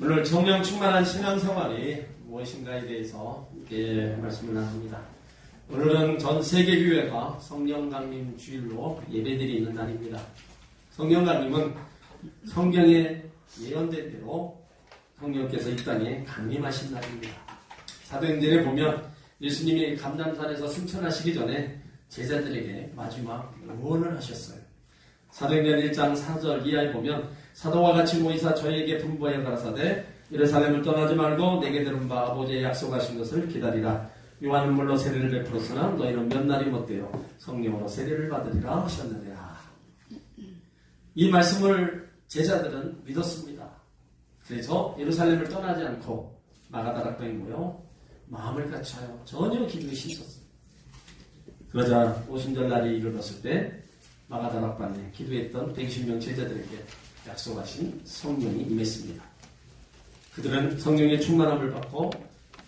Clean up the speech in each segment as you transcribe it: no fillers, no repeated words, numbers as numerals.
오늘 성령 충만한 신앙생활이 무엇인가에 대해서 함께 말씀을 나눕니다. 오늘은 전 세계교회가 성령강림 주일로 예배드리는 날입니다. 성령강림은 성경에 예언된 대로 성령께서 이 땅에 강림하신 날입니다. 사도행전에 보면 예수님이 감람산에서 승천하시기 전에 제자들에게 마지막 응원을 하셨어요. 사도행전 1장 4절 이하에 보면 사도와 같이 모이사 저에게 분부하여 가라사대 예루살렘을 떠나지 말고 내게 들은 바 아버지의 약속하신 것을 기다리라. 요한은 물로 세례를 베풀었으나 너희는 몇 날이 못되어 성령으로 세례를 받으리라 하셨느니라. 이 말씀을 제자들은 믿었습니다. 그래서 예루살렘을 떠나지 않고 마가다락방에 모여 마음을 갖춰요. 전혀 기도에 힘썼어요. 그러자 오순절날이 이르렀을 때 마가다락방에 기도했던 120명 제자들에게 약속하신 성령이 임했습니다. 그들은 성령의 충만함을 받고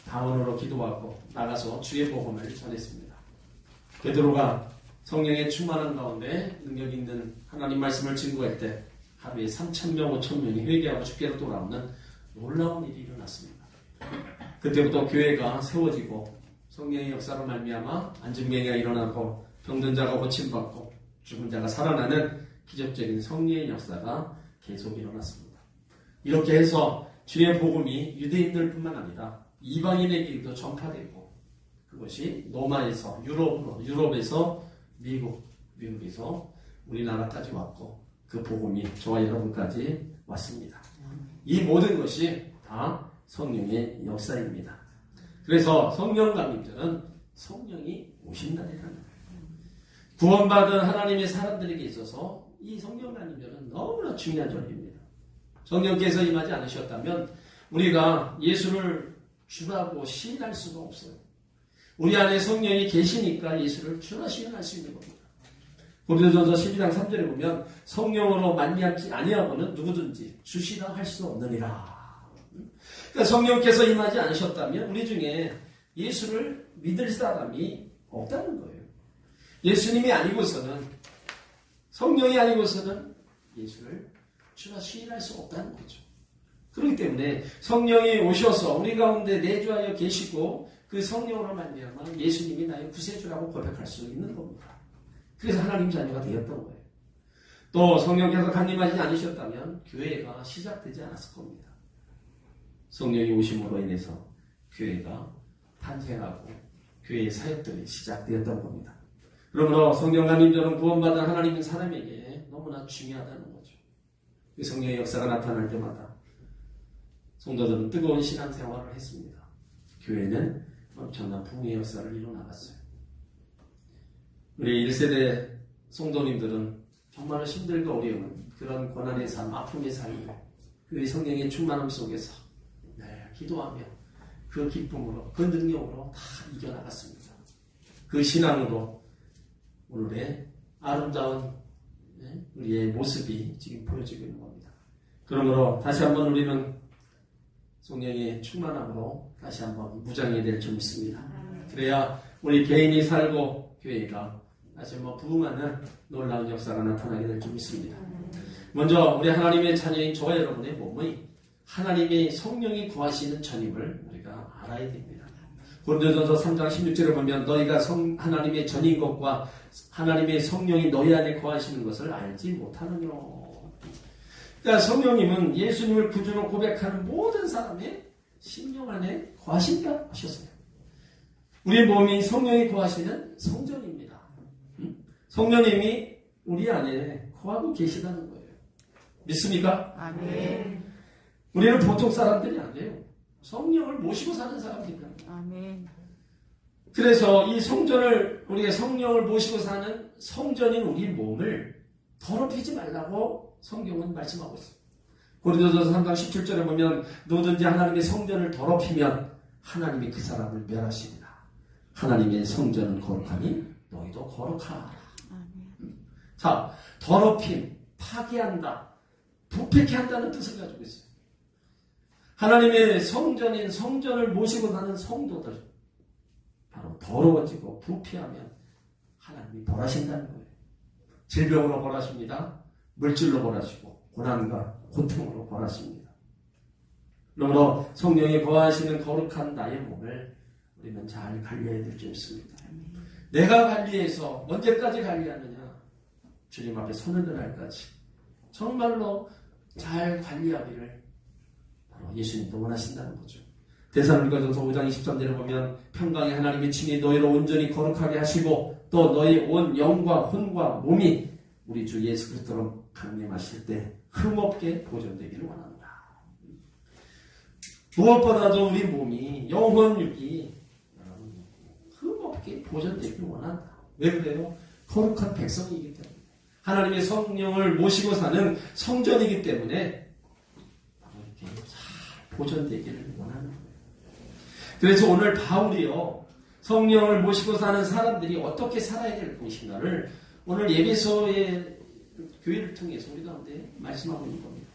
방언으로 기도하고 나가서 주의 복음을 전했습니다. 베드로가 성령의 충만함 가운데 능력 있는 하나님 말씀을 증거할 때 하루에 3,000명, 5,000명이 회개하고 주께로 돌아오는 놀라운 일이 일어났습니다. 그때부터 교회가 세워지고 성령의 역사로 말미암아 안진병이가 일어나고 병든 자가 고침받고 죽은 자가 살아나는 기적적인 성령의 역사가 계속 일어났습니다. 이렇게 해서 주의 복음이 유대인들 뿐만 아니라 이방인에게도 전파되고 그것이 로마에서 유럽으로, 유럽에서 미국에서 우리나라까지 왔고 그 복음이 저와 여러분까지 왔습니다. 이 모든 것이 다 성령의 역사입니다. 그래서 성령강림절은 성령이 오신 날이라는 거예요. 구원받은 하나님의 사람들에게 있어서 이 성령강림절은 너무나 중요한 절입니다. 성령께서 임하지 않으셨다면 우리가 예수를 주라고 시인할 수가 없어요. 우리 안에 성령이 계시니까 예수를 주라 시인할 수 있는 겁니다. 고린도전서 12장 3절에 보면 성령으로 만미하지 아니하고는 누구든지 주시라 할 수 없느니라. 그러니까 성령께서 임하지 않으셨다면 우리 중에 예수를 믿을 사람이 없다는 거예요. 예수님이 아니고서는 성령이 아니고서는 예수를 주라 시인할 수 없다는 거죠. 그렇기 때문에 성령이 오셔서 우리 가운데 내주하여 계시고 그 성령으로 말미암아 예수님이 나의 구세주라고 고백할 수 있는 겁니다. 그래서 하나님 자녀가 되었던 거예요. 또 성령께서 강림하지 않으셨다면 교회가 시작되지 않았을 겁니다. 성령이 오심으로 인해서 교회가 탄생하고 교회의 사역들이 시작되었던 겁니다. 그러므로 성령 강림절은 구원받은 하나님의 사람에게 너무나 중요하다는 거죠. 그 성령의 역사가 나타날 때마다 성도들은 뜨거운 신앙생활을 했습니다. 교회는 엄청난 부흥의 역사를 이뤄나갔어요. 우리 1세대 성도님들은 정말로 힘들고 어려운 그런 고난의 삶, 아픔의 삶을 그 성령의 충만함 속에서 기도하며 그 기쁨으로, 그 능력으로 다 이겨나갔습니다. 그 신앙으로 오늘의 아름다운 우리의 모습이 지금 보여지고 있는 겁니다. 그러므로 다시 한번 우리는 성령의 충만함으로 다시 한번 무장해야 될 줄 믿습니다. 그래야 우리 개인이 살고 교회가 다시 한번 부흥하는 놀라운 역사가 나타나게 될 줄 믿습니다. 먼저 우리 하나님의 자녀인 저와 여러분의 몸의 하나님의 성령이 구하시는 전임을 우리가 알아야 됩니다. 고린도전서 3장 16절에 보면 너희가 하나님의 전인 것과 하나님의 성령이 너희 안에 구하시는 것을 알지 못하느냐. 그러니까 성령님은 예수님을 구주로 고백하는 모든 사람의 심령 안에 구하신다 하셨어요. 우리 몸이 성령이 구하시는 성전입니다. 성령님이 우리 안에 구하고 계시다는 거예요. 믿습니까? 아멘. 우리는 보통 사람들이 아니에요. 성령을 모시고 사는 사람들입니다. 아멘. 그래서 이 성전을, 우리가 성령을 모시고 사는 성전인 우리 몸을 더럽히지 말라고 성경은 말씀하고 있어요. 고린도전서 3장 17절에 보면 누구든지 하나님의 성전을 더럽히면 하나님이 그 사람을 멸하시리라. 하나님의 성전은 거룩하니 너희도 거룩하라. 아멘. 자, 더럽힘, 파괴한다, 부패케 한다는 뜻을 가지고 있어요. 하나님의 성전인 성전을 모시고 사는 성도들 바로 더러워지고 부패하면 하나님이 벌하신다는 거예요. 질병으로 벌하십니다. 물질로 벌하시고 고난과 고통으로 벌하십니다. 그러므로 성령이 거하시는 거룩한 나의 몸을 우리는 잘 관리해야 될 줄 믿습니다. 내가 관리해서 언제까지 관리하느냐? 주님 앞에 손을 들 날까지 정말로 잘 관리하기를 바로 예수님도 원하신다는 거죠. 데살로니가전서 5장 23절에 보면 평강의 하나님이 친히 너희를 온전히 거룩하게 하시고 또 너희 온 영과 혼과 몸이 우리 주 예수 그리스도로 강림하실 때 흠없게 보존되기를 원한다. 무엇보다도 우리 몸이 영혼 육이 흠없게 보존되기를 원한다. 왜 그래요? 거룩한 백성이기 때문에 하나님의 성령을 모시고 사는 성전이기 때문에 이렇게 잘 보존되기를 원하는 거예요. 그래서 오늘 바울이요 성령을 모시고 사는 사람들이 어떻게 살아야 될 것인가를 오늘 예배소의 교회를 통해서 우리 가운데 말씀하고 있는 겁니다.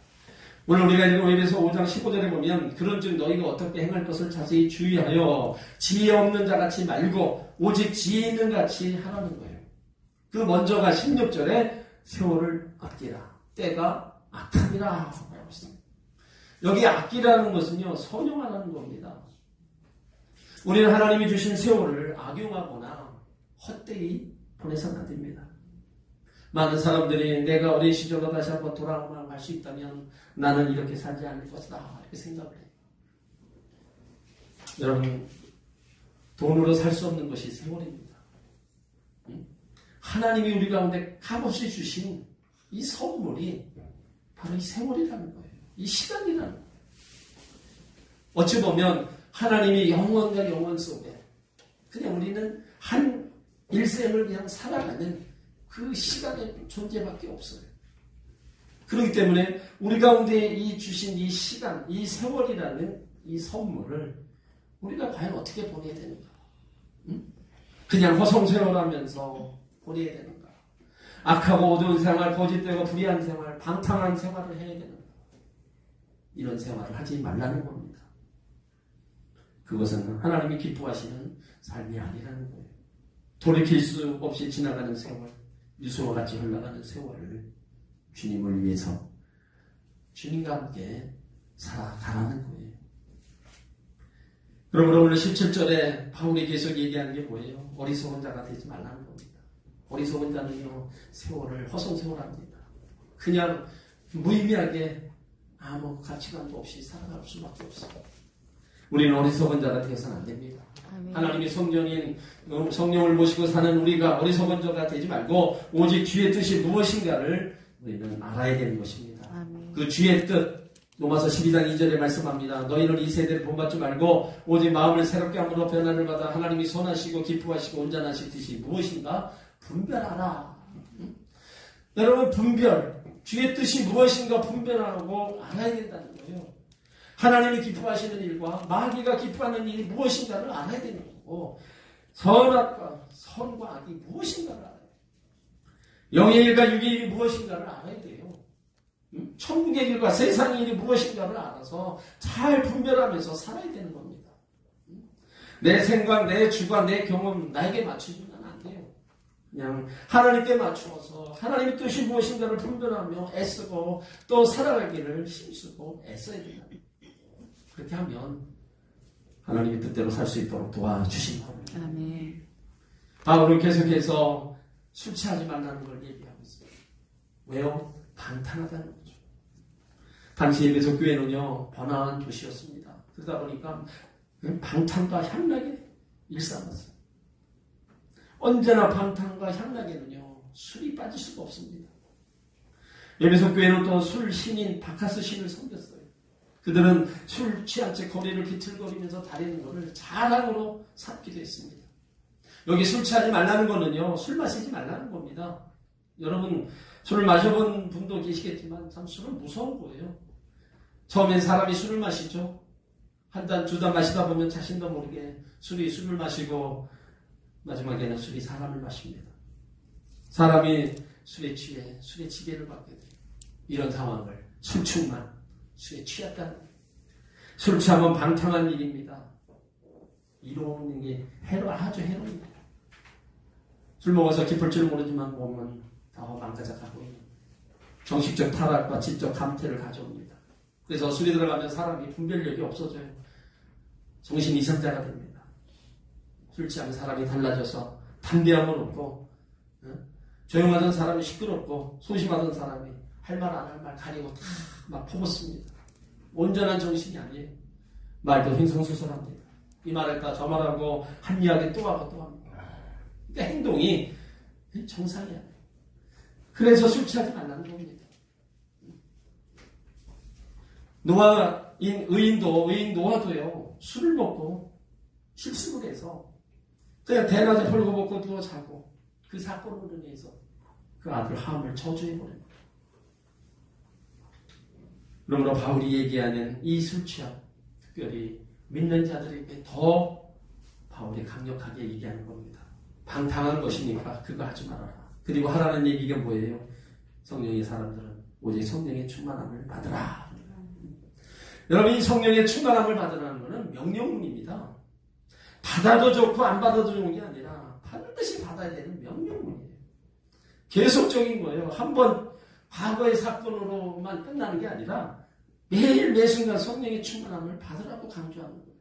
오늘 우리가 읽은 예배소 5장 15절에 보면 그런즉 너희가 어떻게 행할 것을 자세히 주의하여 지혜 없는 자같이 말고 오직 지혜 있는 같이 하라는 거예요. 그 먼저가 16절에 세월을 아끼라 때가 악함이라 하고 있습니다. 여기 아끼라는 것은요 선용하라는 겁니다. 우리는 하나님이 주신 세월을 악용하거나 헛되이 보내서는 안 됩니다. 많은 사람들이 내가 어린 시절로 다시 한번 돌아가면 할 수 있다면 나는 이렇게 살지 않을 것이다 이렇게 생각을 해요. 여러분 돈으로 살 수 없는 것이 세월입니다. 하나님이 우리 가운데 값없이 주신 이 선물이 바로 이 세월이라는 거예요. 이 시간이라는 거예요. 어찌 보면 하나님이 영원과 영원 속에 그냥 우리는 한 일생을 그냥 살아가는 그 시간의 존재밖에 없어요. 그렇기 때문에 우리 가운데 이 주신 이 시간, 이 세월이라는 이 선물을 우리가 과연 어떻게 보내야 되는가? 그냥 허송세월하면서 보내야 되는가? 악하고 어두운 생활, 거짓되고 불의한 생활, 방탕한 생활을 해야 되는가? 이런 생활을 하지 말라는 겁니다. 그것은 하나님이 기뻐하시는 삶이 아니라는 거예요. 돌이킬 수 없이 지나가는 세월, 유수와 같이 흘러가는 세월을 주님을 위해서 주님과 함께 살아가라는 거예요. 그러므로 오늘 17절에 바울이 계속 얘기하는 게 뭐예요? 어리석은 자가 되지 말라는 겁니다. 어리석은 자는요 세월을 허송세월합니다. 그냥 무의미하게 아무 가치관도 없이 살아갈 수밖에 없어요. 우리는 어리석은 자가 되어서는 안 됩니다. 아멘. 하나님이 성령을 모시고 사는 우리가 어리석은 자가 되지 말고 오직 주의 뜻이 무엇인가를 우리는 알아야 되는 것입니다. 아멘. 그 주의 뜻 로마서 12장 2절에 말씀합니다. 너희는 이 세대를 본받지 말고 오직 마음을 새롭게 함으로 변화를 받아 하나님이 선하시고 기뻐하시고 온전하실 뜻이 무엇인가 분별하라. 여러분 분별 주의 뜻이 무엇인가 분별하고 알아야 된다는 거예요. 하나님이 기뻐하시는 일과 마귀가 기뻐하는 일이 무엇인가를 알아야 되는 거고 선악과 선과 악이 무엇인가를 알아야 돼요. 영의 일과 육의 일이 무엇인가를 알아야 돼요. 천국의 길과 세상의 일이 무엇인가를 알아서 잘 분별하면서 살아야 되는 겁니다. 내 생각, 내 주관, 내 경험 나에게 맞추지는 안 돼요. 그냥 하나님께 맞추어서 하나님의 뜻이 무엇인가를 분별하며 애쓰고 또 살아가기를 힘쓰고 애써야 된다. 그렇게 하면 하나님의 뜻대로 살 수 있도록 도와주신 겁니다. 아멘. 바울은 계속해서 술 취하지 말라는 걸 얘기하고 있습니다. 왜요? 방탕하다는 거죠. 당시 에베소 교회는요 번화한 도시였습니다. 그러다 보니까 방탕과 향락이 일삼았어요. 언제나 방탕과 향락에는요 술이 빠질 수가 없습니다. 에베소 교회는 또 술 신인 바카스 신을 섬겼어요. 그들은 술 취한 채 거리를 비틀거리면서 다니는 것을 자랑으로 삼기도 했습니다. 여기 술 취하지 말라는 거는요 술 마시지 말라는 겁니다. 여러분 술을 마셔본 분도 계시겠지만 참 술은 무서운 거예요. 처음엔 사람이 술을 마시죠. 한 잔, 두 잔 마시다 보면 자신도 모르게 술을 마시고 마지막에는 술이 사람을 마십니다. 사람이 술에 취해 술의 지배를 받게 돼요. 이런 상황을 술충만 술에 취했다는 거예요. 술 취하면 방탕한 일입니다. 이로운 게 아주 해로입니다. 술 먹어서 기쁠 줄 모르지만 몸은 더 망가져가고 있는 정신적 타락과 지적 감퇴를 가져옵니다. 그래서 술이 들어가면 사람이 분별력이 없어져요. 정신 이상자가 됩니다. 술 취하면 사람이 달라져서 담대함은 없고, 조용하던 사람이 시끄럽고, 소심하던 사람이 할 말 안 할 말 가리고 다 막 퍼붓습니다. 온전한 정신이 아니에요. 말도 횡성수설합니다. 이 말할까 저 말하고 한 이야기 또 하고 또 합니다. 그러니까 행동이 정상이 아니에요. 그래서 술 취하지 말라는 겁니다. 의인 노아도요, 술을 먹고 실수를 해서 그냥 대낮에 벌거벗고 누워 자고 그 사건으로 인해서 그 아들 함을 저주해버립니다. 그러므로 바울이 얘기하는 이 술 취함, 특별히 믿는 자들에게 더 바울이 강력하게 얘기하는 겁니다. 방탕한 것이니까 그거 하지 말아라. 그리고 하라는 얘기가 뭐예요? 성령의 사람들은 오직 성령의 충만함을 받으라. 여러분, 이 성령의 충만함을 받으라는 것은 명령문입니다. 받아도 좋고 안 받아도 좋은 게 아니라 반드시 받아야 되는 명령문이에요. 계속적인 거예요. 한번 과거의 사건으로만 끝나는 게 아니라 매일 매순간 성령의 충만함을 받으라고 강조하는 거예요.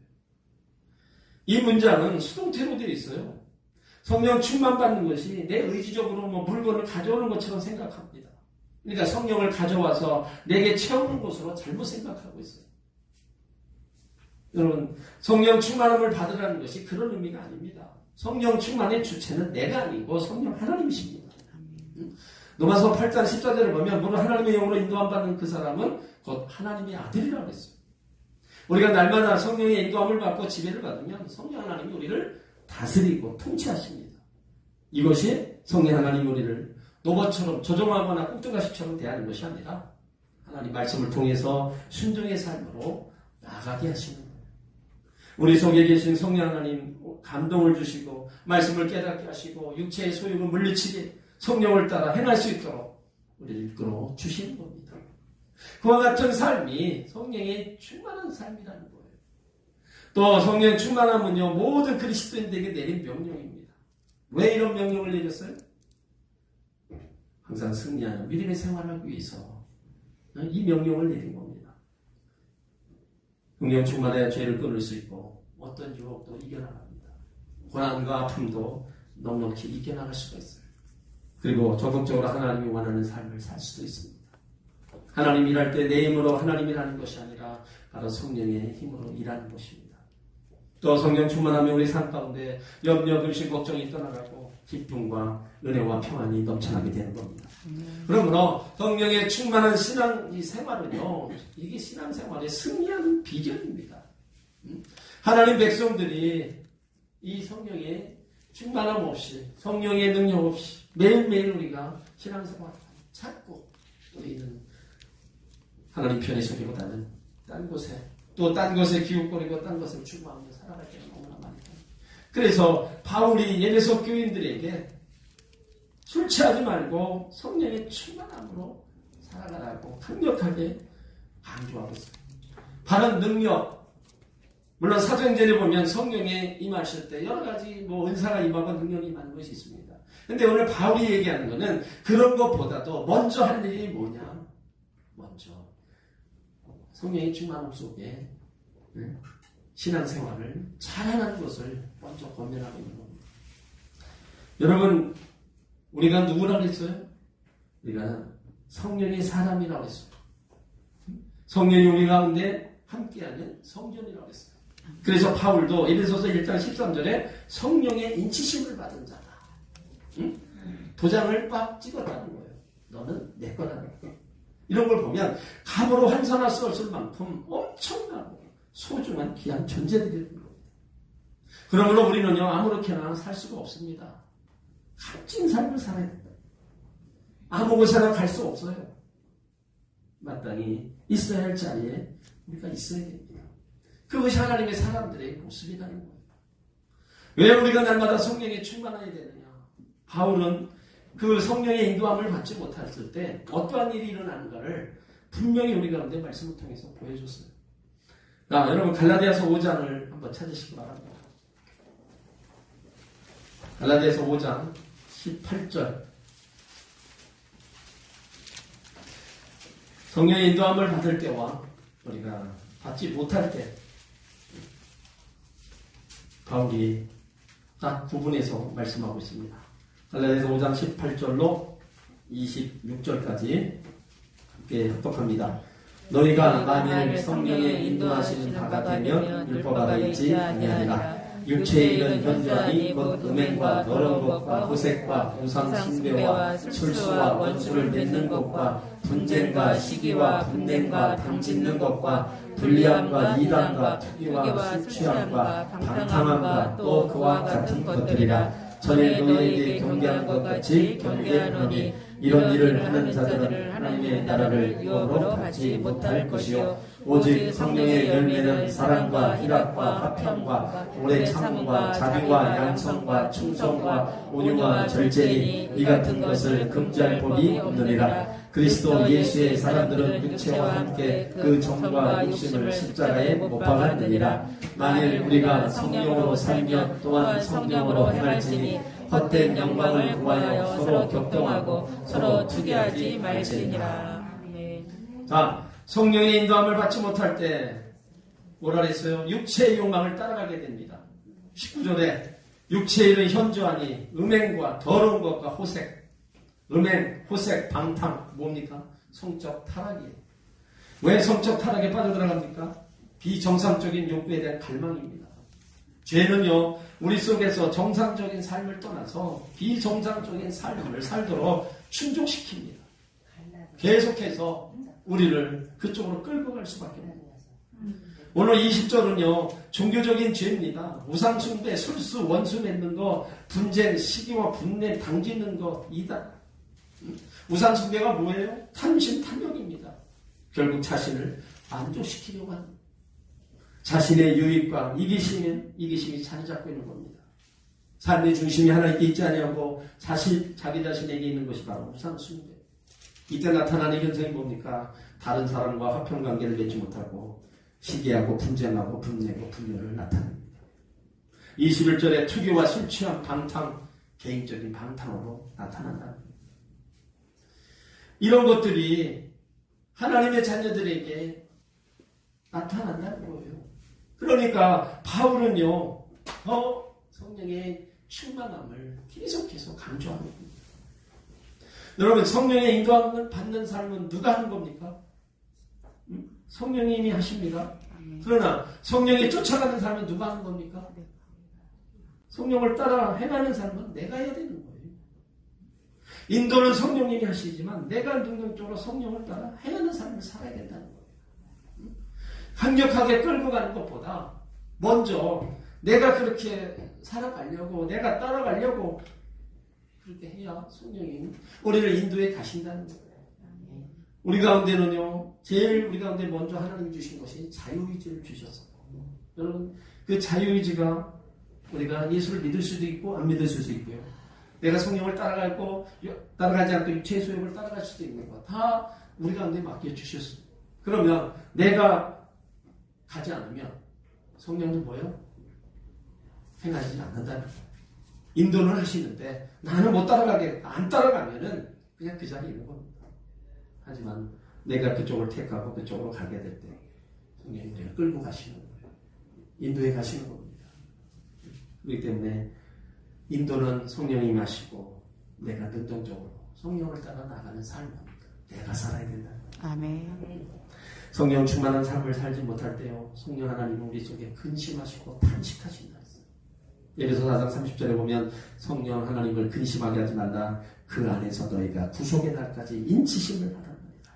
이 문장은 수동태로 되어 있어요. 성령 충만받는 것이 내 의지적으로 물건을 가져오는 것처럼 생각합니다. 그러니까 성령을 가져와서 내게 채우는 것으로 잘못 생각하고 있어요. 여러분, 성령 충만함을 받으라는 것이 그런 의미가 아닙니다. 성령 충만의 주체는 내가 아니고 성령 하나님이십니다. 로마서 8장 14절을 보면 무릇 하나님의 영으로 인도함 받는 그 사람은 곧 하나님의 아들이라고 했어요. 우리가 날마다 성령의 인도함을 받고 지배를 받으면 성령 하나님이 우리를 다스리고 통치하십니다. 이것이 성령 하나님이 우리를 노버처럼 조종하거나 꾹두가시처럼 대하는 것이 아니라 하나님 말씀을 통해서 순종의 삶으로 나아가게 하시는 거예요. 우리 속에 계신 성령 하나님 감동을 주시고 말씀을 깨닫게 하시고 육체의 소욕을 물리치게 성령을 따라 행할 수 있도록 우리를 이끌어 주시는 겁니다. 그와 같은 삶이 성령의 충만한 삶이라는 거예요. 또 성령 충만함은요, 모든 그리스도인들에게 내린 명령입니다. 왜 이런 명령을 내렸어요? 항상 승리하는 믿음의 생활을 하기 위해서 이 명령을 내린 겁니다. 성령 충만해야 죄를 끊을 수 있고 어떤 유혹도 이겨나갑니다. 고난과 아픔도 넉넉히 이겨나갈 수가 있어요. 그리고 적극적으로 하나님이 원하는 삶을 살 수도 있습니다. 하나님 일할 때 내 힘으로 하나님 일하는 것이 아니라 바로 성령의 힘으로 일하는 것입니다. 또 성령 충만하면 우리 삶 가운데 염려, 근심, 걱정이 떠나가고 기쁨과 은혜와 평안이 넘쳐나게 되는 겁니다. 그러므로 성령의 충만한 신앙 이 생활은요, 이게 신앙생활의 승리하는 비결입니다. 하나님 백성들이 이 성령의 충만함 없이, 성령의 능력 없이 매일매일 우리가 신앙생활을 찾고 우리는 하나님 편에 서기보다는 딴 곳에, 또 딴 것에 기웃거리고 딴 것을 추구하며 살아갈 때가 너무나 많다. 그래서 바울이 에베소 교인들에게 술 취하지 말고 성령의 충만함으로 살아가라고 강력하게 강조하고 있어요. 바른 능력, 물론 사도행전에 보면 성령에 임하실 때 여러 가지 은사가 임하고 능력이 임하는 것이 있습니다. 근데 오늘 바울이 얘기하는 것은 그런 것보다도 먼저 할 일이 뭐냐? 먼저 성령의 충만함 속에 신앙생활을 잘하는 것을 먼저 권면하고 있는 겁니다. 여러분, 우리가 누구라고 했어요? 우리가 성령의 사람이라고 했어요. 성령이 우리 가운데 함께하는 성전이라고 했어요. 그래서 바울도 에베소서 1장 13절에 성령의 인치심을 받은 자다. 도장을 빡 찍었다는 거예요. 너는 내 거라는 거예요. 이런 걸 보면 감으로 환산할 수 없을 만큼 엄청나고 소중한 귀한 존재들이라는 겁니다. 그러므로 우리는요, 아무렇게나 살 수가 없습니다. 값진 삶을 살아야 된다. 아무 곳에나 갈 수 없어요. 마땅히 있어야 할 자리에 우리가 있어야 됩니다. 그것이 하나님의 사람들의 모습이라는 거예요. 왜 우리가 날마다 성령에 충만해야 되느냐? 바울은 그 성령의 인도함을 받지 못했을 때 어떠한 일이 일어나는가를 분명히 우리 가운데 말씀을 통해서 보여줬어요. 자, 여러분 갈라디아서 5장을 한번 찾으시기 바랍니다. 갈라디아서 5장 18절. 성령의 인도함을 받을 때와 우리가 받지 못할 때 바울이 딱 구분해서 말씀하고 있습니다. 갈라디아서 5장 18절로 26절까지 함께 합독합니다. 너희가 만일 성령의 인도하시는 바가 되면 율법 아래 있지 아니하리라. 육체의 일은 현저하니 곧 음행과 더러운 것과 호색과 우상 숭배와 술수와 원수를 맺는 것과 분쟁과 시기와 분냄과 당짓는 것과 불리함과 이단과 투기와 술 취함과 방탕함과 또 그와 같은 것들이라. 전에 너희에게 경계하는 것 같이 경계하노니 이런 일을 하는 자들은 하나님의 나라를 유업으로 받지 못할 것이요 오직 성령의 열매는 사랑과 희락과 화평과 오래 참음과 자비와 양성과 충성과 온유와 절제니 이 같은 것을 금지할 법이 없느니라. 그리스도 예수의 사람들은 육체와 함께 그 정과 욕심을 십자가에 못 박았느니라. 만일 우리가 성령으로 살며 또한 성령으로 행할지니 헛된 영광을 구하여 서로 격동하고 서로 투기하지 말지니라. 자, 성령의 인도함을 받지 못할 때 뭐라 그랬어요? 육체의 욕망을 따라가게 됩니다. 19절에 육체의 일은 현저하니 음행과 더러운 것과 호색, 음행, 호색, 방탕 뭡니까? 성적 타락이에요. 왜 성적 타락에 빠져들어갑니까? 비정상적인 욕구에 대한 갈망입니다. 죄는요, 우리 속에서 정상적인 삶을 떠나서 비정상적인 삶을 살도록 충족시킵니다. 계속해서 우리를 그쪽으로 끌고 갈 수밖에 없습니다. 오늘 20절은요, 종교적인 죄입니다. 우상숭배, 술수, 원수 맺는 거, 분쟁, 시기와 분냄, 당짓는 거, 이단. 우상숭배가 뭐예요? 탐심, 탐욕입니다. 결국 자신을 만족시키려고 합니다. 자신의 유익과 이기심이 자리 잡고 있는 겁니다. 삶의 중심이 하나님께 있지 아니하고 자기 자신에게 있는 것이 바로 우상숭배. 이때 나타나는 현상이 뭡니까? 다른 사람과 화평관계를 맺지 못하고 시기하고 분쟁하고 분내고 분열을 나타냅니다. 21절에 투기와 술 취함, 방탕, 개인적인 방탕으로 나타난다. 이런 것들이 하나님의 자녀들에게 나타난다는 거예요. 그러니까 바울은요, 성령의 충만함을 계속해서 강조하는 겁니다. 여러분, 성령의 인도함을 받는 삶은 누가 하는 겁니까? 성령님이 하십니다. 그러나 성령이 쫓아가는 삶은 누가 하는 겁니까? 성령을 따라 행하는 삶은 내가 해야 되는 거예요. 인도는 성령님이 하시지만 내가 능동적으로 성령을 따라 행하는 삶을 살아야 된다는 거예요. 강력하게 끌고 가는 것보다 먼저 내가 그렇게 살아가려고, 내가 따라가려고 그렇게 해야 성령님 우리를 인도해 가신다는 거예요. 우리 가운데는요, 제일 우리 가운데 먼저 하나님 주신 것이 자유의지를 주셨어요. 여러분, 그 자유의지가 우리가 예수를 믿을 수도 있고 안 믿을 수도 있고요. 내가 성령을 따라가지 않고 육체의 소욕을 따라갈 수도 있는 것. 다 우리 가운데 맡겨주셨어요. 그러면 내가 가지 않으면 성령은 뭐예요? 행하지 않는다는 거예요. 인도는 하시는데 나는 못 따라가게, 안 따라가면은 그냥 그 자리에 있는 겁니다. 하지만 내가 그쪽을 택하고 그쪽으로 가게 될 때 성령이 우리를 끌고 가시는 거예요. 인도에 가시는 겁니다. 그렇기 때문에 인도는 성령이 하시고 내가 능동적으로 성령을 따라 나가는 삶입니다. 내가 살아야 된다는 거예요. 아멘. 성령 충만한 삶을 살지 못할 때요, 성령 하나님은 우리 속에 근심하시고 탄식하신다 했어요. 예배서 4장 30절에 보면 성령 하나님을 근심하게 하지 말라. 그 안에서 너희가 구속의 날까지 인치심을 받았느니라.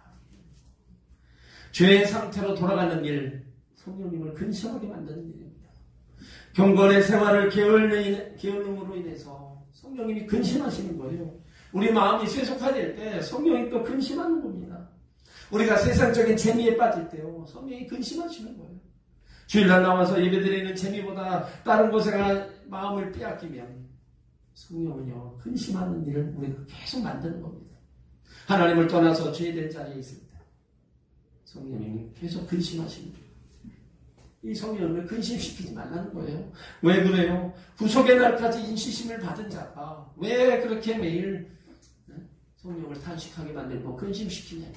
죄의 상태로 돌아가는 일, 성령님을 근심하게 만드는 일입니다. 경건의 생활을 게을름으로 인해서 성령님이 근심하시는 거예요. 우리 마음이 쇠속화될 때 성령이 또 근심하는 겁니다. 우리가 세상적인 재미에 빠질 때요, 성령이 근심하시는 거예요. 주일날 나와서 예배드리는 재미보다 다른 곳에 가 마음을 빼앗기면 성령은요, 근심하는 일을 우리가 계속 만드는 겁니다. 하나님을 떠나서 죄된 자리에 있을 때 성령님이 계속 근심하시는 거예요. 이 성령을 근심시키지 말라는 거예요. 왜 그래요? 구속의 날까지 인치심을 받은 자가 왜 그렇게 매일 성령을 탄식하게 만들고 근심시키냐.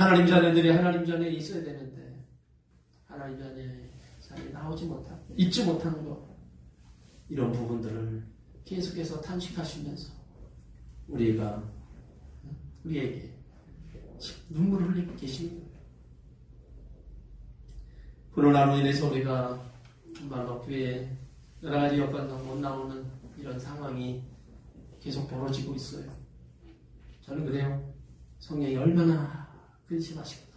하나님 자녀들이 하나님 전에 있어야 되는데 하나님 전에 잘 나오지 못하고 있지 못하는 것, 이런 부분들을 계속해서 탄식하시면서 우리에게 눈물을 흘리고 계십니다. 코로나로 인해서 우리가 정말로 교회에 여러 가지 여건상 못 나오는 이런 상황이 계속 벌어지고 있어요. 저는 그래요. 성령이 얼마나 근심하실까.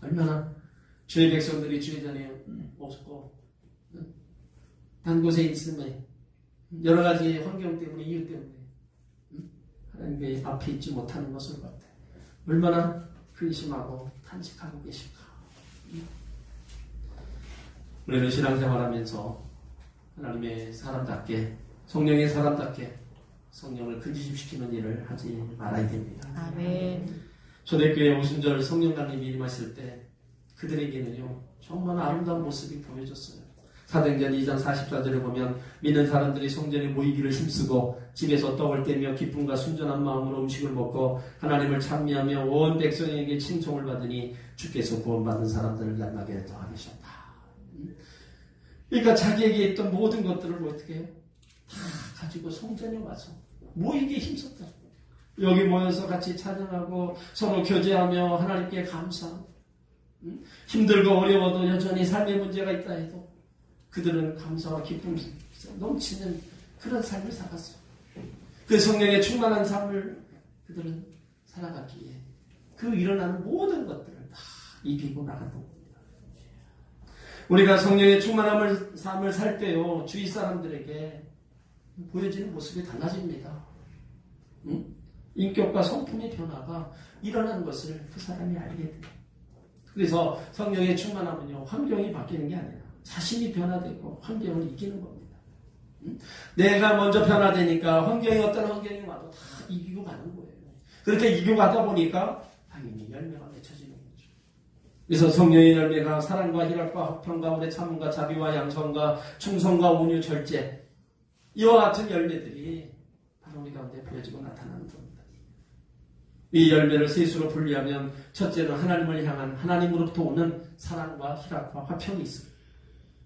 얼마나 주의 백성들이 주의 전에 없고 한 곳에 있음에 여러 가지 환경 때문에, 이유 때문에 하나님의 앞에 있지 못하는 것을 같아. 얼마나 근심하고 탄식하고 계실까. 우리는 신앙생활하면서 하나님의 사람답게, 성령의 사람답게 성령을 근심시키는 일을 하지 말아야 됩니다. 아멘. 초대교회 오순절 성령강림이 임하실 때 그들에게는요 정말 아름다운 모습이 보여졌어요. 사도행전 2장 44절에 보면 믿는 사람들이 성전에 모이기를 힘쓰고 집에서 떡을 떼며 기쁨과 순전한 마음으로 음식을 먹고 하나님을 찬미하며 온 백성에게 칭송을 받으니 주께서 구원받은 사람들을 연락에 더하셨다. 그러니까 자기에게 있던 모든 것들을 어떻게 해요? 다 가지고 성전에 와서 모이기에 힘썼다. 여기 모여서 같이 찬양하고 서로 교제하며 하나님께 감사하고, 힘들고 어려워도 여전히 삶의 문제가 있다 해도 그들은 감사와 기쁨이 넘치는 그런 삶을 살았어요. 그 성령의 충만한 삶을 그들은 살아갔기에 그 일어나는 모든 것들을 다 이기고 나갔던 겁니다. 우리가 성령의 충만한 삶을 살 때요 주위 사람들에게 보여지는 모습이 달라집니다. 인격과 성품의 변화가 일어나는 것을 그 사람이 알게 돼요. 그래서 성령의 충만함은요 환경이 바뀌는 게 아니라 자신이 변화되고 환경을 이기는 겁니다. 내가 먼저 변화되니까 어떤 환경이 와도 다 이기고 가는 거예요. 그렇게 이기고 가다 보니까 당연히 열매가 맺혀지는 거죠. 그래서 성령의 열매가 사랑과 희락과 화평과 오래 참음과 자비와 양선과 충성과 온유 절제, 이와 같은 열매들이 바로 우리 가운데 보여지고 나타나는 겁니다. 이 열매를 셋으로 분리하면 첫째는 하나님을 향한 하나님으로부터 오는 사랑과 희락과 화평이 있습니다.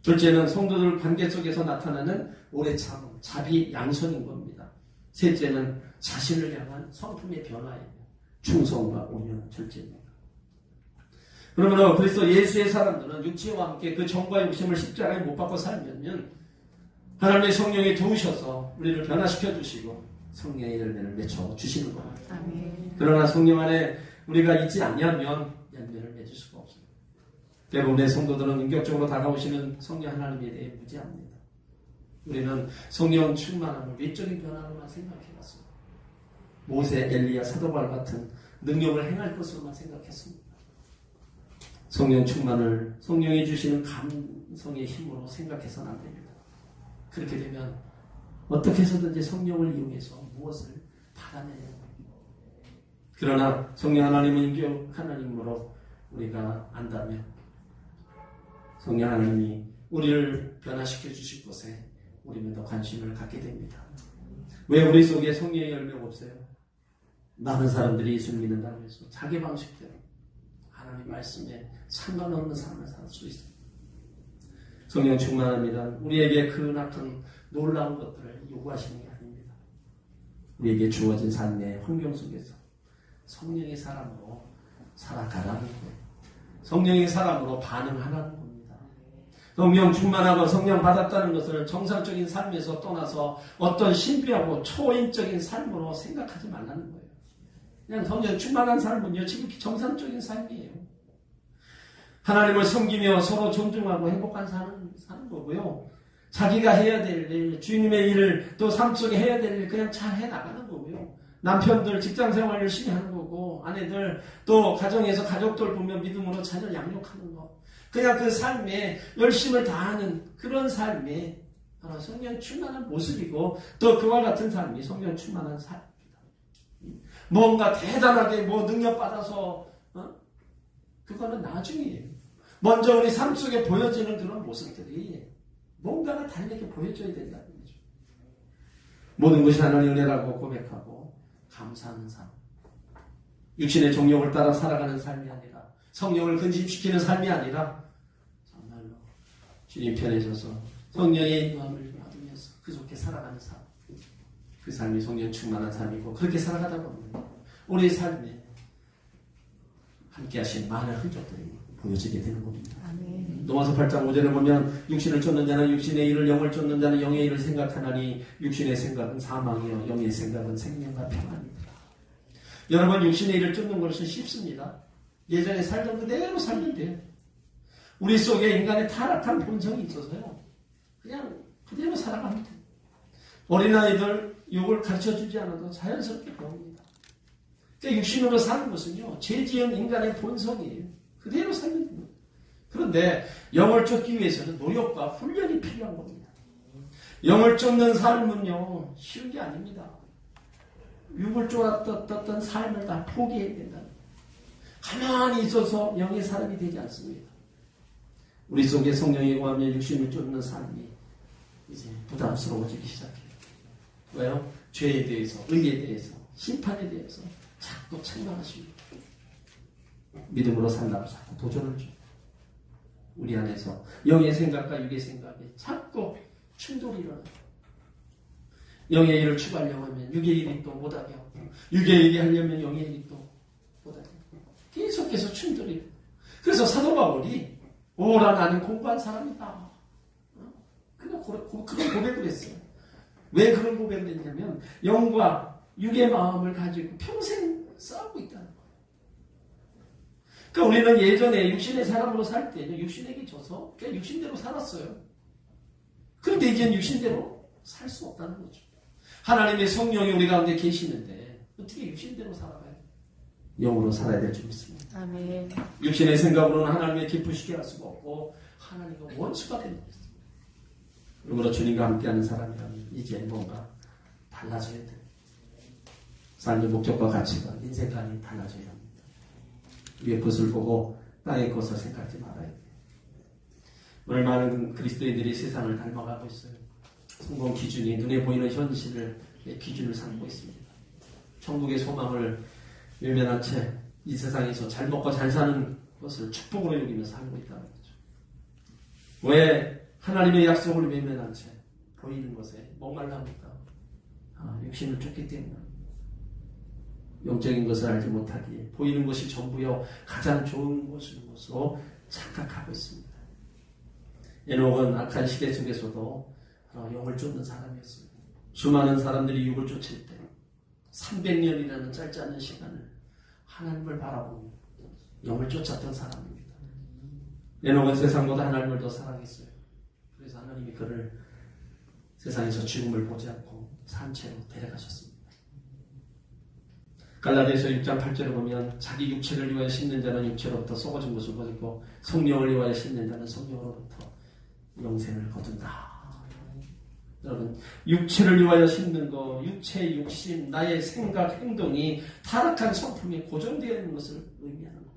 둘째는 성도들 관계 속에서 나타나는 오래 참음, 자비, 양선인 겁니다. 셋째는 자신을 향한 성품의 변화예요. 충성과 온유, 절제입니다. 그러므로 그리스도 예수의 사람들은 육체와 함께 그 정과 욕심을 십자가에 못 박고 살면 하나님의 성령이 도우셔서 우리를 변화시켜 주시고 성령의 열매를 맺혀 주시는 겁니다. 아멘. 그러나 성령 안에 우리가 있지 않으면 열매를 맺을 수가 없습니다. 대부분의 성도들은 인격적으로 다가오시는 성령 하나님에 대해 무지합니다. 우리는 성령 충만함을 외적인 변화로만 생각해봤습니다. 모세, 엘리야, 사도바울 같은 능력을 행할 것으로만 생각했습니다. 성령 충만을 성령이 주시는 감성의 힘으로 생각해서는 안 됩니다. 그렇게 되면 어떻게 해서든지 성령을 이용해서 무엇을 받아내는 겁니다. 그러나 성령 하나님은 인격 하나님으로 우리가 안다면 성령 하나님이 우리를 변화시켜 주실 것에 우리는 더 관심을 갖게 됩니다. 왜 우리 속에 성령의 열매가 없어요? 많은 사람들이 예수를 믿는다고 해서 자기 방식대로 하나님 말씀에 상관없는 삶을 살 수 있습니다. 성령 충만합니다. 우리에게 크나큰 놀라운 것들을 요구하시는 게 아닙니다. 우리에게 주어진 삶의 환경 속에서 성령의 사람으로 살아가라는 거예요. 성령의 사람으로 반응하라는 겁니다. 성령 충만하고 성령 받았다는 것을 정상적인 삶에서 떠나서 어떤 신비하고 초인적인 삶으로 생각하지 말라는 거예요. 그냥 성령 충만한 삶은요, 지극히 정상적인 삶이에요. 하나님을 섬기며 서로 존중하고 행복한 사는 거고요. 자기가 해야 될 일, 주님의 일을 또 삶 속에 해야 될 일 그냥 잘 해나가는 거고요. 남편들 직장생활 열심히 하는 거고, 아내들 또 가정에서 가족들 보면 믿음으로 자녀를 양육하는 거. 그냥 그 삶에 열심을 다하는 그런 삶이 바로 성령 충만한 모습이고, 또 그와 같은 삶이 성령 충만한 삶입니다. 뭔가 대단하게 능력받아서 그거는 나중이에요. 먼저 우리 삶 속에 보여지는 그런 모습들이 뭔가가 다르게 보여줘야 된다는 거죠. 모든 것이 하나님의 은혜라고 고백하고 감사하는 삶. 육신의 정욕을 따라 살아가는 삶이 아니라, 성령을 근심시키는 삶이 아니라 정말로 주님 편에 서서 성령의 마음을 받으면서 그렇게 살아가는 삶, 그 삶이 성령 충만한 삶이고, 그렇게 살아가다 보면 우리의 삶에 함께 하신 많은 흔적들이 보여지게 되는 겁니다. 아멘. 로마서 8장 5절에 보면 육신을 쫓는 자는 육신의 일을, 영을 쫓는 자는 영의 일을 생각하나니 육신의 생각은 사망이요 영의 생각은 생명과 평안입니다. 여러분, 육신의 일을 쫓는 것은 쉽습니다. 예전에 살던 그대로 살면 돼요. 우리 속에 인간의 타락한 본성이 있어서요, 그냥 그대로 살아가면 돼요. 어린아이들 욕을 가르쳐주지 않아도 자연스럽게 배웁니다. 그러니까 육신으로 사는 것은요, 죄지은 인간의 본성이에요. 그대로 살면 됩니다. 그런데 영을 쫓기 위해서는 노력과 훈련이 필요한 겁니다. 영을 쫓는 삶은요, 쉬운 게 아닙니다. 육을 쫓았던 삶을 다 포기해야 된다. 가만히 있어서 영의 사람이 되지 않습니다. 우리 속에 성령이 거하면 육신을 쫓는 삶이 이제 부담스러워지기 시작해요. 왜요? 죄에 대해서, 의에 대해서, 심판에 대해서 자꾸 책망하십니다. 믿음으로 살라고 자꾸 도전을 줘. 우리 안에서 영의 생각과 육의 생각에 자꾸 충돌이 일어나요. 영의 일을 추구하려고 하면 육의 일이 또 못하게 하고, 육의 일이 하려면 영의 일이 또 못하게 하고, 계속해서 충돌이 일어나요. 그래서 사도 바울이 오라 나는 공부한 사람이다. 그런 고백을 했어요. 왜 그런 고백을 했냐면 영과 육의 마음을 가지고 평생 싸우고 있다는 거예요. 그러니까 우리는 예전에 육신의 사람으로 살 때는 육신에게 져서 그냥 육신대로 살았어요. 그런데 이제는 육신대로 살 수 없다는 거죠. 하나님의 성령이 우리 가운데 계시는데 어떻게 육신대로 살아가요? 영으로 살아야 될 줄 믿습니다. 아멘. 육신의 생각으로는 하나님의 기쁘시게 할 수가 없고 하나님과 원수가 되는 것입니다. 그러므로 주님과 함께하는 사람이라면 이제 뭔가 달라져야 돼요. 삶의 목적과 가치가, 인생관이 달라져야 합니다. 위의 것을 보고 땅의 것을 생각하지 말아야 돼요. 오늘 많은 그리스도인들이 세상을 닮아가고 있어요. 성공 기준이 눈에 보이는 현실을 기준을 삼고 있습니다. 천국의 소망을 외면한 채 이 세상에서 잘 먹고 잘 사는 것을 축복으로 여기면서 살고 있다는 거죠. 왜 하나님의 약속을 외면한 채 보이는 것에 목말라 합니까? 육신을 쫓기 때문에. 영적인 것을 알지 못하기에 보이는 것이 전부여 가장 좋은 것으로 착각하고 있습니다. 에녹은 악한 시대 속에서도 영을 쫓는 사람이었습니다. 수많은 사람들이 육을 쫓을 때 300년이라는 짧지 않은 시간을 하나님을 바라보며 영을 쫓았던 사람입니다. 에녹은 세상보다 하나님을 더 사랑했어요. 그래서 하나님이 그를 세상에서 죽음을 보지 않고 산채로 데려가셨습니다. 갈라디아서 6장 8절에 보면 자기 육체를 위하여 심는 자는 육체로부터 썩어진 것을 거두고 성령을 위하여 심는 자는 성령으로부터 영생을 거둔다. 여러분, 육체를 위하여 심는 거, 육체, 육신, 나의 생각, 행동이 타락한 성품에 고정되어 있는 것을 의미하는 거예요.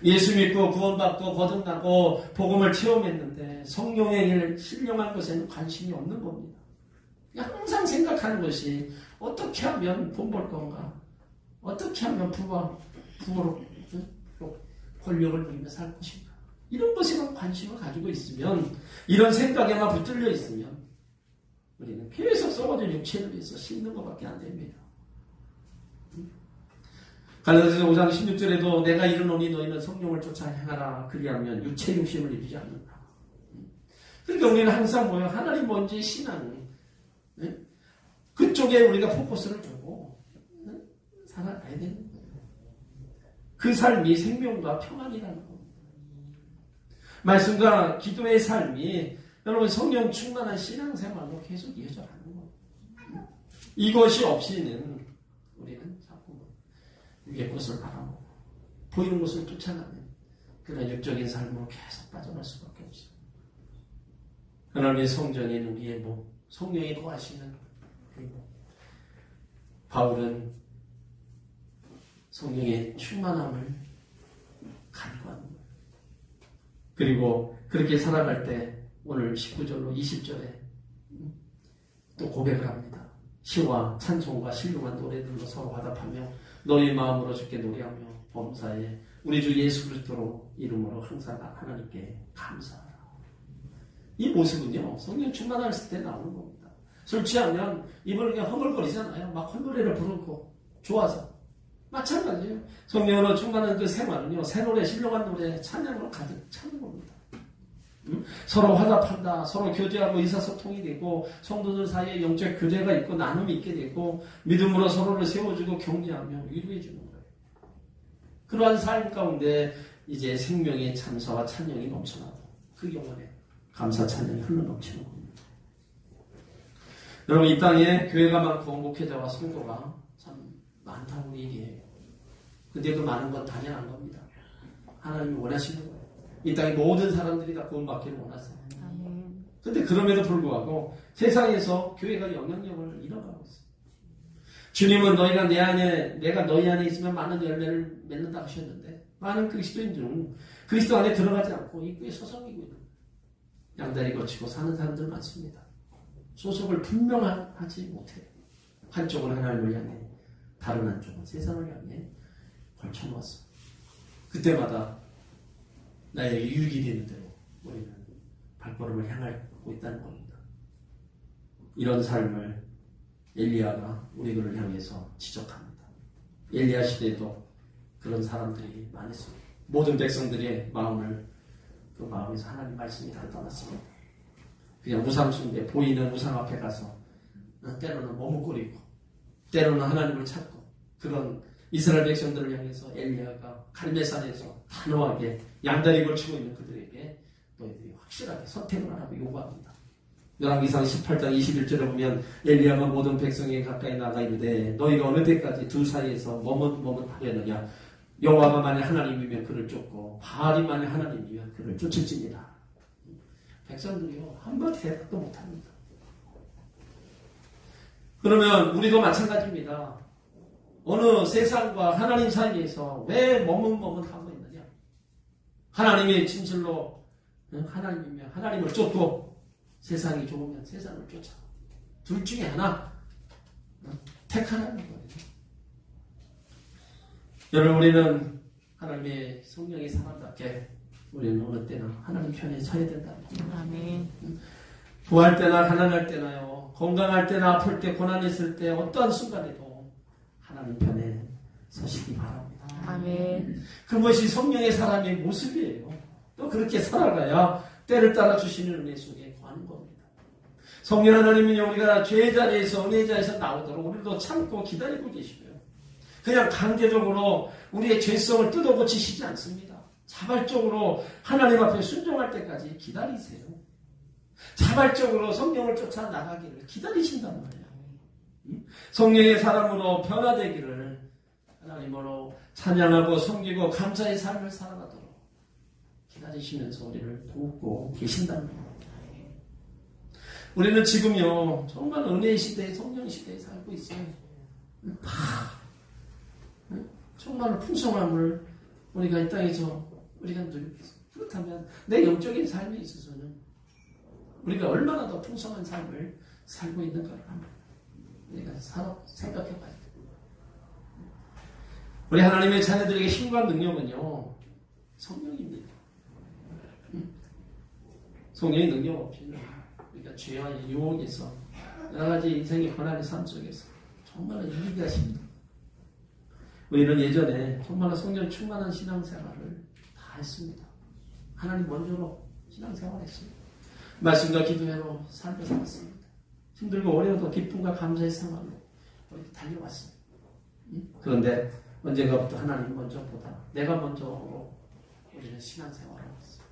예수 믿고 구원받고 거듭나고 복음을 체험했는데 성령의 일, 신령한 것에는 관심이 없는 겁니다. 항상 생각하는 것이 어떻게 하면 돈 벌 건가? 어떻게 하면 부로 권력을 누리며 살 것인가? 이런 것에만 관심을 가지고 있으면, 이런 생각에만 붙들려 있으면 우리는 계속 썩어진 육체를 위해서 씹는 것밖에 안 됩니다. 갈라디아서 5장 16절에도 내가 이르노니 너희는 성령을 쫓아 행하라. 그리하면 육체 욕심을 이루지 않는다. 그러니까 우리는 항상 뭐예요? 하나님 뭔지 신앙, 그쪽에 우리가 포커스를 두고 살아가야 되는 거예요. 그 삶이 생명과 평안이라는 겁니다. 말씀과 기도의 삶이 여러분 성령 충만한 신앙생활로 계속 이어져 가는 거예요. 이것이 없이는 우리는 자꾸 위의 것을 바라보고 보이는 것을 쫓아가는 그런 육적인 삶으로 계속 빠져날 수밖에 없어요. 하나님의 성전인 우리의 몸, 성령이 거하시는 그 몸. 바울은 성령의 충만함을 간구하는 거예요. 그리고 그렇게 살아갈 때 오늘 19절로 20절에 또 고백을 합니다. 시와 찬송과 신령한 노래들로 서로 화답하며 너희 마음으로 주께 노래하며 범사에 우리 주 예수 그리스도로 이름으로 항상 하나님께 감사하라. 이 모습은요, 성령 충만했을 때 나오는 겁니다. 술 취하면 입을 그냥 허물거리잖아요. 막 헛노래를 부르고 좋아서. 마찬가지예요. 성령으로 충만한 그 생활은요, 새 노래, 신령한 노래, 찬양으로 가득 차는 겁니다. 서로 화답한다, 서로 교제하고 의사소통이 되고, 성도들 사이에 영적 교제가 있고, 나눔이 있게 되고, 믿음으로 서로를 세워주고 격려하며 위로해주는 거예요. 그러한 삶 가운데 이제 생명의 감사와 찬양이 넘쳐나고, 그 경험에 감사 찬양이 흘러넘치는 겁니다. 여러분, 이 땅에 교회가 많고 목회자와 성도가 참 많다고 얘기해요. 근데 그 많은 건 당연한 겁니다. 하나님이 원하시는 거예요. 이 땅의 모든 사람들이 다 구원받기를 원하세요. 근데 그럼에도 불구하고 세상에서 교회가 영향력을 잃어가고 있어요. 주님은 너희가 내 안에, 내가 너희 안에 있으면 많은 열매를 맺는다 하셨는데, 많은 그리스도인들은 그리스도 안에 들어가지 않고 입구에 서성이고 있는 거예요. 양다리 거치고 사는 사람들 많습니다. 소속을 분명하지 못해요. 한쪽은 하나님을 향해, 다른 한쪽은 세상을 향해 걸쳐놓았어요. 그때마다 나의 유익이 되는 대로 우리는 발걸음을 향하고 있다는 겁니다. 이런 삶을 엘리야가 우리를 향해서 지적합니다. 엘리야 시대에도 그런 사람들이 많았습니다. 모든 백성들의 마음을, 그 마음에서 하나님 말씀이 다 떠났습니다. 그냥 우상 숭배, 보이는 우상 앞에 가서 때로는 머뭇거리고 때로는 하나님을 찾고, 그런 이스라엘 백성들을 향해서 엘리야가 갈멜산에서 단호하게 양다리 걸치고 있는 그들에게 너희들이 확실하게 선택을 하라고 요구합니다. 열왕기상 18장 21절에 보면 엘리야가 모든 백성에게 가까이 나가 이르되 너희가 어느 때까지 두 사이에서 머뭇머뭇하려느냐. 여호와가 만일 하나님이면 그를 쫓고 바알이 만일 하나님이면 그를 쫓을지니라. 백성들이요, 한마디 대답도 못합니다. 그러면 우리도 마찬가지입니다. 어느 세상과 하나님 사이에서 왜 머뭇머뭇하고 있느냐. 하나님의 진실로 하나님이면 하나님을 쫓고, 세상이 좋으면 세상을 쫓아. 둘 중에 하나 택하라는 거예요. 여러분, 우리는 하나님의 성령의 사람답게 우리는 어느 때나 하나님 편에 서야 된다는 겁니다. 아멘. 부할 때나 가난할 때나요, 건강할 때나 아플 때, 고난이 있을 때, 어떠한 순간에도 하나님 편에 서시기 바랍니다. 아멘. 그것이 성령의 사람의 모습이에요. 또 그렇게 살아가야 때를 따라 주시는 은혜 속에 거하는 겁니다. 성령 하나님은 우리가 죄의 자리에서 은혜의 자리에서 나오도록 우리도 참고 기다리고 계시고요. 그냥 강제적으로 우리의 죄성을 뜯어 고치시지 않습니다. 자발적으로 하나님 앞에 순종할 때까지 기다리세요. 자발적으로 성령을 쫓아 나가기를 기다리신단 말이에요. 성령의 사람으로 변화되기를 하나님으로 찬양하고 섬기고 감사의 삶을 살아가도록 기다리시면서 우리를 돕고 계신다는 겁니다. 우리는 지금요, 정말 은혜의 시대에, 성령 시대에 살고 있어요. 정말 풍성함을 우리가 이 땅에서 우리가 누리고 있어요. 그렇다면 내 영적인 삶에 있어서는 우리가 얼마나 더 풍성한 삶을 살고 있는가를 한번 우리가 생각해 봐야 돼요. 우리 하나님의 자녀들에게 힘과 능력은요, 성령입니다. 성령의 능력 없이는 우리가 죄와 유혹에서 여러 가지 인생의 고난의 삶 속에서 정말로 이기기 하십니다. 우리는 예전에 정말로 성령 충만한 신앙생활을 다 했습니다. 하나님 먼저로 신앙생활했습니다. 말씀과 기도회로 삶을 살았습니다. 힘들고 어려워도 기쁨과 감사의 생활로 우리 달려왔어요. 그런데 언젠가부터 하나님 먼저 보다 내가 먼저로 우리는 신앙생활을 했어요.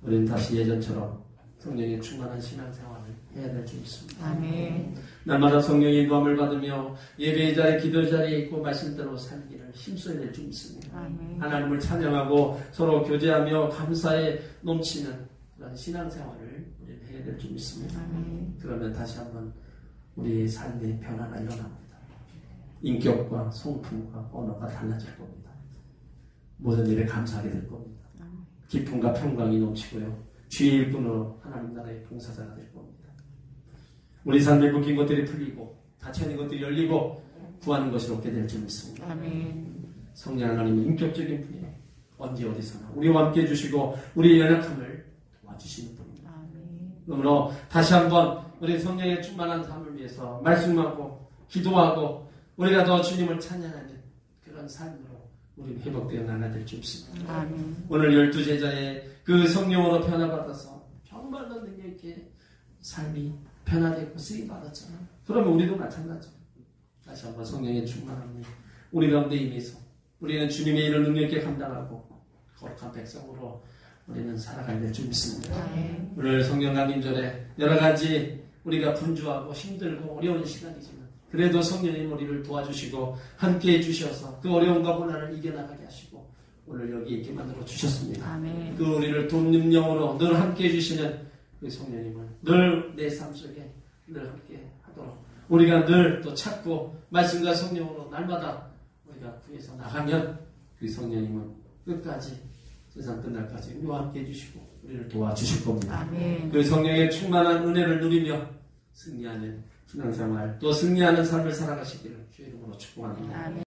우리는 다시 예전처럼 성령의 충만한 신앙생활을 해야 될 줄 믿습니다. 아멘. 날마다 성령의 인도함을 받으며 예배의 자리에, 기도 자리에 있고 말씀대로 살기를 힘써야 될 줄 믿습니다. 아멘. 하나님을 찬양하고 서로 교제하며 감사에 넘치는 그런 신앙생활을 우리는 해야 될 줄 믿습니다. 아멘. 그러면 다시 한번 우리의 삶의 변화가 일어납니다. 인격과 성품과 언어가 달라질 겁니다. 모든 일에 감사하게 될 겁니다. 기쁨과 평강이 넘치고요. 주의 일꾼으로 하나님 나라의 봉사자가 될 겁니다. 우리 삶에 묶인 것들이 풀리고 닫혀있는 것들이 열리고 구하는 것이 없게 될 줄 믿습니다. 아멘. 성령 하나님은 인격적인 분이에요. 언제 어디서나 우리와 함께 해주시고 우리의 연약함을 도와주시는 분입니다. 아멘. 그러므로 다시 한번 우리 성령의 충만한 삶을 위해서 말씀하고 기도하고 우리가 더 주님을 찬양하는 그런 삶으로 우리는 회복되어 나가야 될 줄 믿습니다. 아멘. 오늘 12제자의 그 성령으로 변화받아서 정말로 능력 있게 삶이 변화되고 쓰임받았잖아. 그러면 우리도 마찬가지죠. 다시 한번 성령의 충만함이 우리 가운데 임해서 우리는 주님의 일을 능력 있게 감당하고 거룩한 백성으로 우리는 살아가야 될 줄 믿습니다. 아멘. 오늘 성령 강림절에 여러 가지 우리가 분주하고 힘들고 어려운 시간이지만 그래도 성령님 우리를 도와주시고 함께 해주셔서 그 어려움과 고난을 이겨나가게 하시고 오늘 여기 있게 만들어 주셨습니다. 아멘. 그 우리를 돕는 영으로 늘 함께 해주시는 그 성령님을 늘 내 삶 속에 늘 함께 하도록 우리가 늘 또 찾고 말씀과 성령으로 날마다 우리가 구해서 나가면 그 성령님은 끝까지 세상 끝날까지 우리와 함께 해주시고 우리를 도와주실 겁니다. 아멘. 그 성령의 충만한 은혜를 누리며 승리하는 신앙생활 또 승리하는 삶을 살아가시기를 주의 이름으로 축복합니다. 아멘.